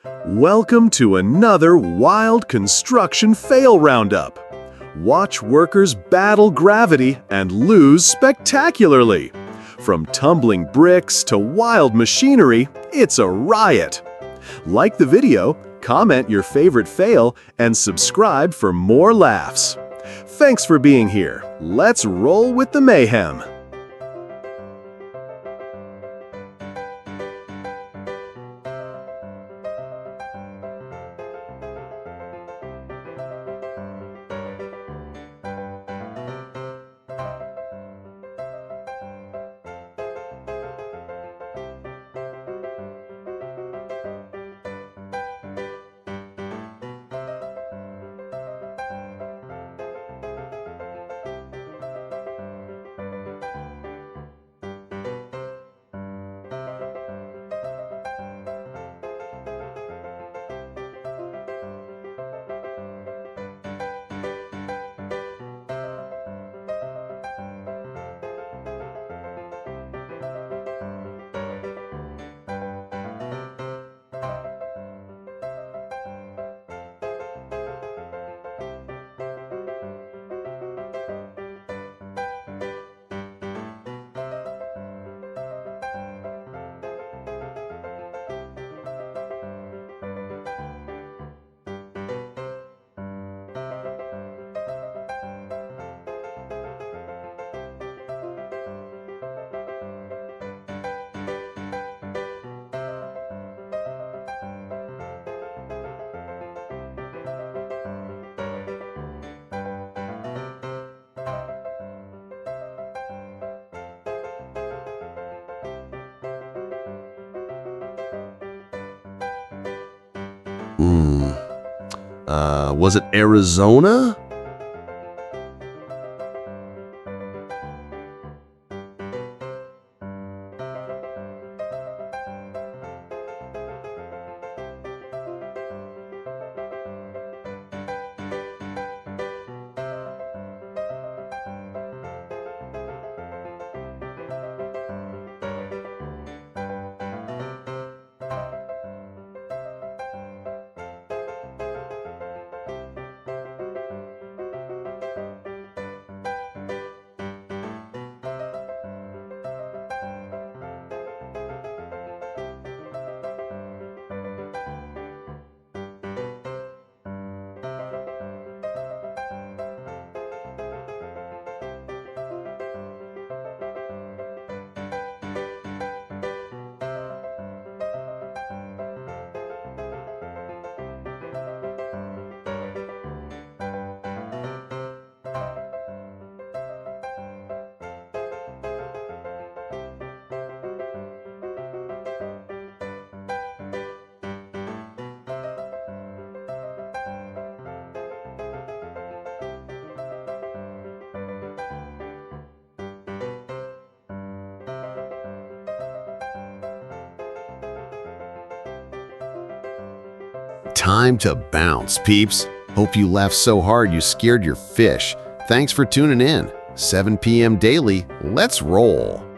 Welcome to another wild construction fail roundup. Watch workers battle gravity and lose spectacularly. From tumbling bricks to wild machinery, it's a riot. Like the video, comment your favorite fail, and subscribe for more laughs. Thanks for being here. Let's roll with the mayhem. Was it Arizona? Time to bounce, peeps. Hope you laughed so hard you scared your fish. Thanks for tuning in. 7 p.m. daily. Let's roll.